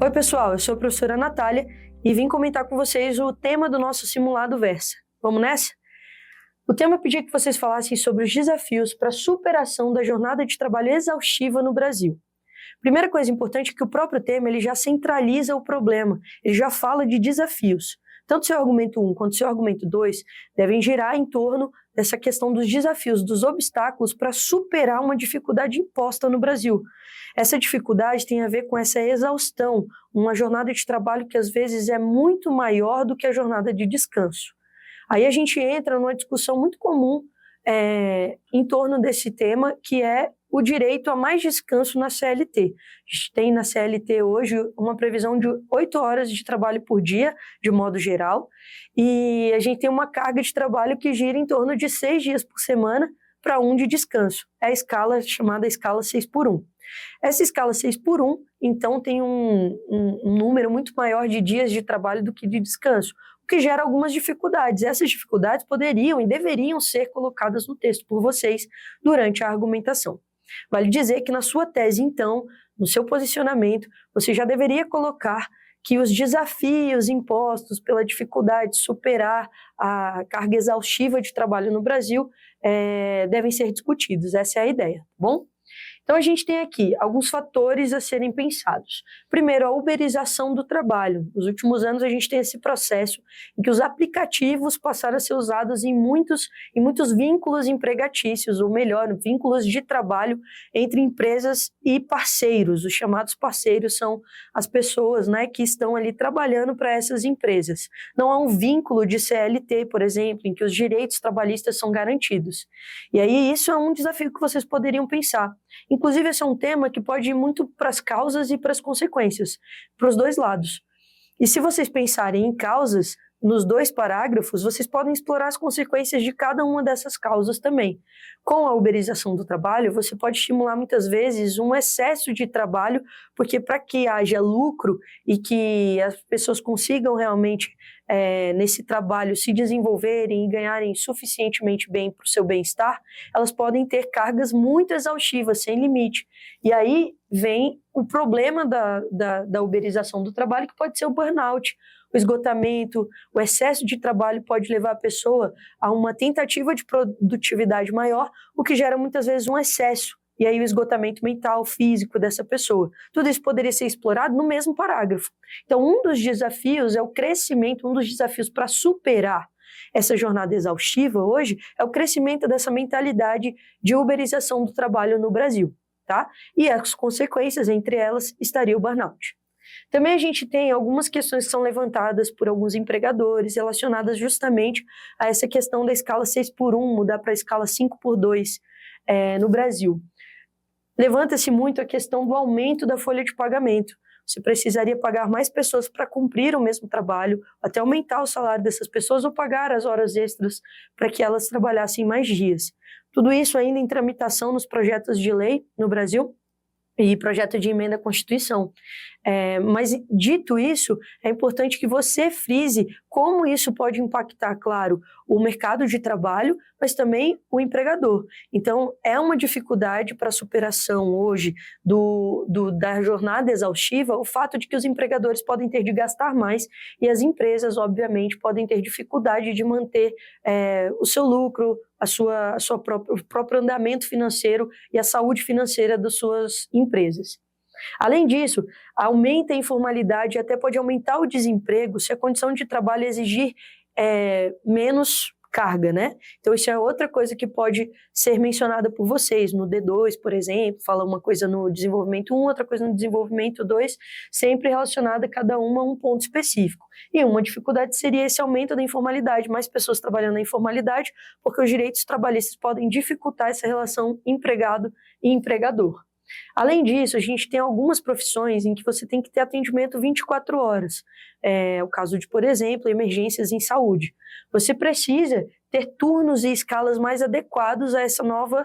Oi pessoal, eu sou a professora Natália e vim comentar com vocês o tema do nosso simulado Versa. Vamos nessa? O tema pedia que vocês falassem sobre os desafios para a superação da jornada de trabalho exaustiva no Brasil. Primeira coisa importante é que o próprio tema ele já centraliza o problema, ele já fala de desafios. Tanto o seu argumento 1 quanto o seu argumento 2 devem girar em torno dessa questão dos desafios, dos obstáculos para superar uma dificuldade imposta no Brasil. Essa dificuldade tem a ver com essa exaustão, uma jornada de trabalho que às vezes é muito maior do que a jornada de descanso. Aí a gente entra numa discussão muito comum em torno desse tema, que é o direito a mais descanso na CLT. A gente tem na CLT hoje uma previsão de 8 horas de trabalho por dia, de modo geral, e a gente tem uma carga de trabalho que gira em torno de 6 dias por semana para 1 de descanso. É a escala chamada escala 6x1. Essa escala 6x1, então, tem um número muito maior de dias de trabalho do que de descanso, o que gera algumas dificuldades. Essas dificuldades poderiam e deveriam ser colocadas no texto por vocês durante a argumentação. Vale dizer que na sua tese, então, no seu posicionamento, você já deveria colocar que os desafios impostos pela dificuldade de superar a carga exaustiva de trabalho no Brasil devem ser discutidos. Essa é a ideia, tá bom? Então, a gente tem aqui alguns fatores a serem pensados. Primeiro, a uberização do trabalho. Nos últimos anos, a gente tem esse processo em que os aplicativos passaram a ser usados em muitos vínculos empregatícios, ou melhor, vínculos de trabalho entre empresas e parceiros. Os chamados parceiros são as pessoas, que estão ali trabalhando para essas empresas. Não há um vínculo de CLT, por exemplo, em que os direitos trabalhistas são garantidos. E aí, isso é um desafio que vocês poderiam pensar. Inclusive, esse é um tema que pode ir muito para as causas e para as consequências, para os dois lados. E se vocês pensarem em causas, nos 2 parágrafos, vocês podem explorar as consequências de cada uma dessas causas também. Com a uberização do trabalho, você pode estimular muitas vezes um excesso de trabalho, porque para que haja lucro e que as pessoas consigam realmente, nesse trabalho, se desenvolverem e ganharem suficientemente bem para o seu bem-estar, elas podem ter cargas muito exaustivas, sem limite. E aí vem o problema da uberização do trabalho, que pode ser o burnout, o esgotamento, o excesso de trabalho pode levar a pessoa a uma tentativa de produtividade maior, o que gera muitas vezes um excesso, e aí o esgotamento mental, físico dessa pessoa. Tudo isso poderia ser explorado no mesmo parágrafo. Então, um dos desafios é o crescimento, um dos desafios para superar essa jornada exaustiva hoje é o crescimento dessa mentalidade de uberização do trabalho no Brasil, tá? E as consequências, entre elas, estaria o burnout. Também a gente tem algumas questões que são levantadas por alguns empregadores relacionadas justamente a essa questão da escala 6x1, mudar para a escala 5x2 no Brasil. Levanta-se muito a questão do aumento da folha de pagamento. Você precisaria pagar mais pessoas para cumprir o mesmo trabalho, até aumentar o salário dessas pessoas ou pagar as horas extras para que elas trabalhassem mais dias. Tudo isso ainda em tramitação nos projetos de lei no Brasil e projeto de emenda à Constituição. Mas, dito isso, é importante que você frise como isso pode impactar, claro, o mercado de trabalho, mas também o empregador. Então, é uma dificuldade para a superação hoje da jornada exaustiva o fato de que os empregadores podem ter de gastar mais e as empresas, obviamente, podem ter dificuldade de manter o seu lucro, o próprio andamento financeiro e a saúde financeira das suas empresas. Além disso, aumenta a informalidade e até pode aumentar o desemprego se a condição de trabalho exigir menos carga, né? Então, isso é outra coisa que pode ser mencionada por vocês. No D2, por exemplo, fala uma coisa no desenvolvimento 1, outra coisa no desenvolvimento 2, sempre relacionada cada uma a um ponto específico. E uma dificuldade seria esse aumento da informalidade, mais pessoas trabalhando na informalidade, porque os direitos trabalhistas podem dificultar essa relação empregado e empregador. Além disso, a gente tem algumas profissões em que você tem que ter atendimento 24 horas. O caso de, por exemplo, emergências em saúde. Você precisa ter turnos e escalas mais adequados a essa nova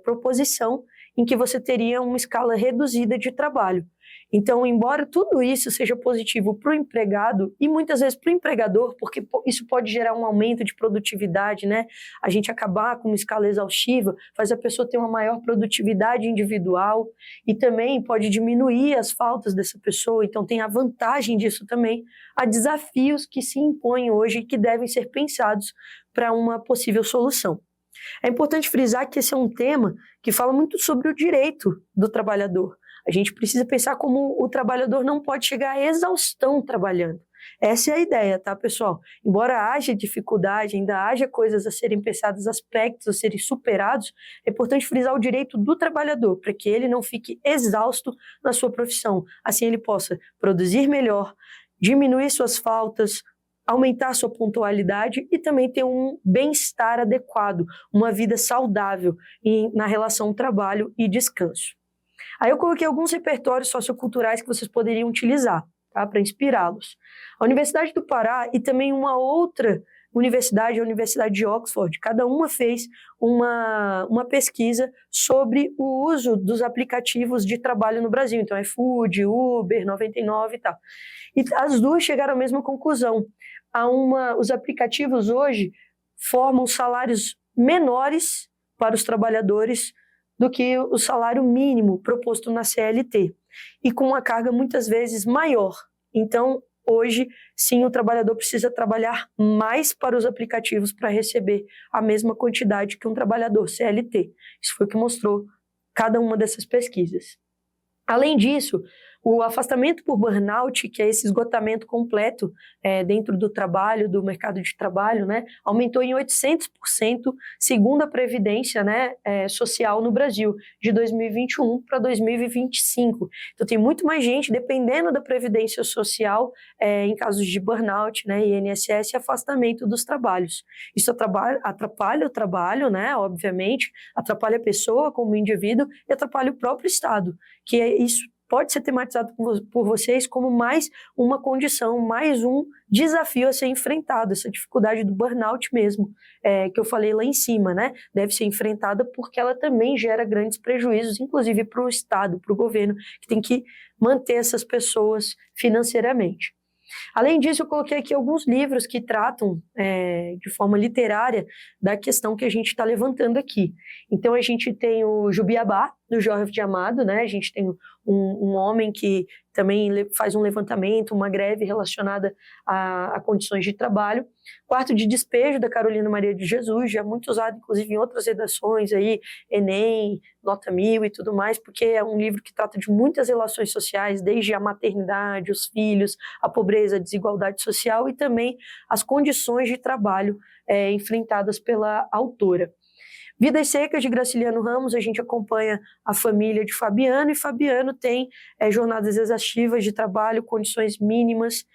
proposição, em que você teria uma escala reduzida de trabalho. Então, embora tudo isso seja positivo para o empregado e muitas vezes para o empregador, porque isso pode gerar um aumento de produtividade, né? A gente acabar com uma escala exaustiva, faz a pessoa ter uma maior produtividade individual e também pode diminuir as faltas dessa pessoa, então tem a vantagem disso também. Há desafios que se impõem hoje e que devem ser pensados para uma possível solução. É importante frisar que esse é um tema que fala muito sobre o direito do trabalhador. A gente precisa pensar como o trabalhador não pode chegar à exaustão trabalhando. Essa é a ideia, tá, pessoal? Embora haja dificuldade, ainda haja coisas a serem pensadas, aspectos a serem superados, é importante frisar o direito do trabalhador, para que ele não fique exausto na sua profissão. Assim ele possa produzir melhor, diminuir suas faltas, aumentar sua pontualidade e também ter um bem-estar adequado, uma vida saudável na relação trabalho e descanso. Aí eu coloquei alguns repertórios socioculturais que vocês poderiam utilizar, tá, para inspirá-los. A Universidade do Pará e também uma outra universidade, a Universidade de Oxford, cada uma fez uma pesquisa sobre o uso dos aplicativos de trabalho no Brasil. Então, iFood, Uber, 99 e tal. E as duas chegaram à mesma conclusão. Os aplicativos hoje formam salários menores para os trabalhadores do que o salário mínimo proposto na CLT, e com uma carga muitas vezes maior. Então, hoje, sim, o trabalhador precisa trabalhar mais para os aplicativos para receber a mesma quantidade que um trabalhador CLT. Isso foi o que mostrou cada uma dessas pesquisas. Além disso, o afastamento por burnout, que é esse esgotamento completo dentro do trabalho, do mercado de trabalho, né, aumentou em 800%, segundo a Previdência, né, Social no Brasil, de 2021 para 2025. Então, tem muito mais gente dependendo da Previdência Social em casos de burnout, né, INSS e afastamento dos trabalhos. Isso atrapalha o trabalho, né, obviamente, atrapalha a pessoa como indivíduo e atrapalha o próprio Estado, que isso pode ser tematizado por vocês como mais uma condição, mais um desafio a ser enfrentado, essa dificuldade do burnout mesmo, que eu falei lá em cima, né? Deve ser enfrentada porque ela também gera grandes prejuízos, inclusive para o Estado, para o governo, que tem que manter essas pessoas financeiramente. Além disso, eu coloquei aqui alguns livros que tratam de forma literária da questão que a gente está levantando aqui. Então, a gente tem o Jubiabá, do Jorge de Amado, né? A gente tem um homem que também faz um levantamento, uma greve relacionada a condições de trabalho. Quarto de Despejo, da Carolina Maria de Jesus, já muito usado, inclusive, em outras redações, aí, Enem, Nota 1000 e tudo mais, porque é um livro que trata de muitas relações sociais, desde a maternidade, os filhos, a pobreza, a desigualdade social e também as condições de trabalho enfrentadas pela autora. Vidas Secas, de Graciliano Ramos, a gente acompanha a família de Fabiano, e Fabiano tem jornadas exaustivas de trabalho, condições mínimas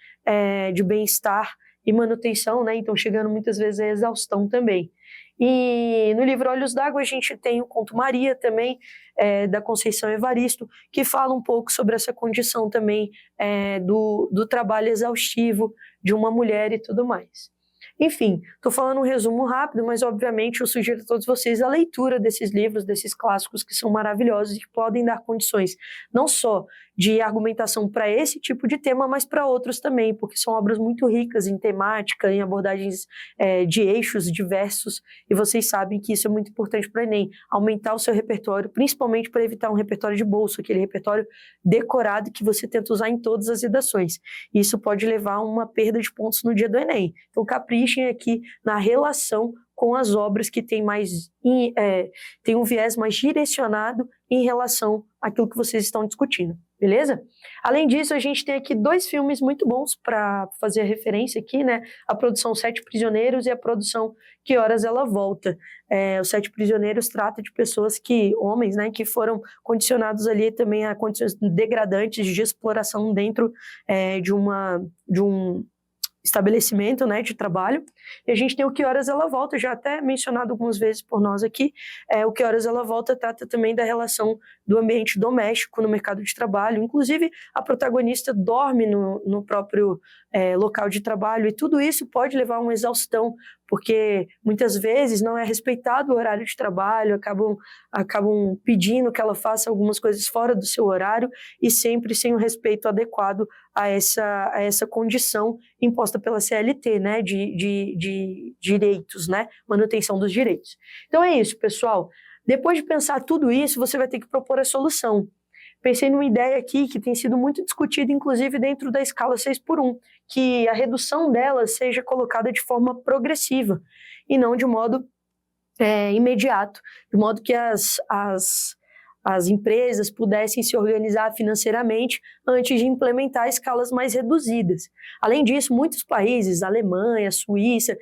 de bem-estar e manutenção, né? Então chegando muitas vezes à exaustão também. E no livro Olhos d'Água a gente tem o Conto Maria também, da Conceição Evaristo, que fala um pouco sobre essa condição também do trabalho exaustivo de uma mulher e tudo mais. Enfim, estou falando um resumo rápido, mas obviamente eu sugiro a todos vocês a leitura desses livros, desses clássicos que são maravilhosos e que podem dar condições não só de argumentação para esse tipo de tema, mas para outros também, porque são obras muito ricas em temática, em abordagens de eixos diversos, e vocês sabem que isso é muito importante para o Enem, aumentar o seu repertório, principalmente para evitar um repertório de bolso, aquele repertório decorado que você tenta usar em todas as redações. Isso pode levar a uma perda de pontos no dia do Enem. Então, caprichem aqui na relação com as obras que tem um viés mais direcionado em relação àquilo que vocês estão discutindo, beleza? Além disso, a gente tem aqui 2 filmes muito bons para fazer a referência aqui, né? A produção Sete Prisioneiros e a produção Que Horas Ela Volta. Os Sete Prisioneiros trata de pessoas homens, né, que foram condicionados ali também a condições degradantes de exploração dentro de um estabelecimento, né, de trabalho. E a gente tem o Que Horas Ela Volta, já até mencionado algumas vezes por nós aqui. O Que Horas Ela Volta trata também da relação do ambiente doméstico no mercado de trabalho. Inclusive, a protagonista dorme no próprio local de trabalho, e tudo isso pode levar a uma exaustão porque muitas vezes não é respeitado o horário de trabalho, acabam pedindo que ela faça algumas coisas fora do seu horário e sempre sem o respeito adequado a essa condição imposta pela CLT, né, de direitos, né, manutenção dos direitos. Então é isso, pessoal. Depois de pensar tudo isso, você vai ter que propor a solução. Pensei numa ideia aqui que tem sido muito discutida, inclusive dentro da escala 6x1, que a redução dela seja colocada de forma progressiva e não de modo imediato, de modo que as empresas pudessem se organizar financeiramente antes de implementar escalas mais reduzidas. Além disso, muitos países, Alemanha, Suíça,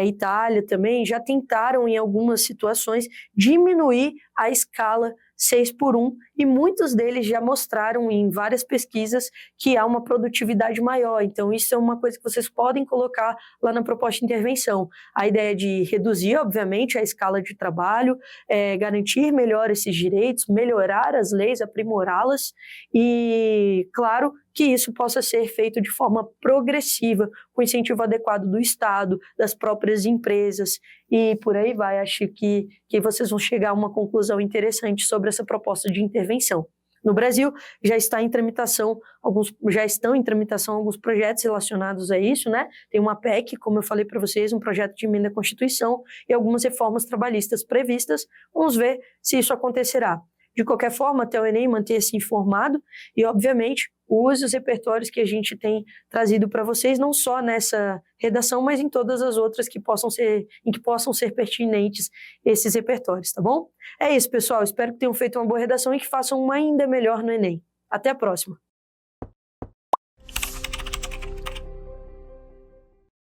Itália também, já tentaram em algumas situações diminuir a escala 6x1 e muitos deles já mostraram em várias pesquisas que há uma produtividade maior. Então isso é uma coisa que vocês podem colocar lá na proposta de intervenção. A ideia de reduzir, obviamente, a escala de trabalho, garantir melhor esses direitos, melhorar as leis, aprimorá-las e, claro, que isso possa ser feito de forma progressiva, com incentivo adequado do Estado, das próprias empresas e por aí vai. Acho que vocês vão chegar a uma conclusão interessante sobre essa proposta de intervenção. No Brasil, já estão em tramitação alguns projetos relacionados a isso, né? Tem uma PEC, como eu falei para vocês, um projeto de emenda à Constituição e algumas reformas trabalhistas previstas. Vamos ver se isso acontecerá. De qualquer forma, até o Enem manter-se informado e, obviamente, use os repertórios que a gente tem trazido para vocês, não só nessa redação, mas em todas as outras em que possam ser pertinentes esses repertórios, tá bom? É isso, pessoal. Espero que tenham feito uma boa redação e que façam uma ainda melhor no Enem. Até a próxima!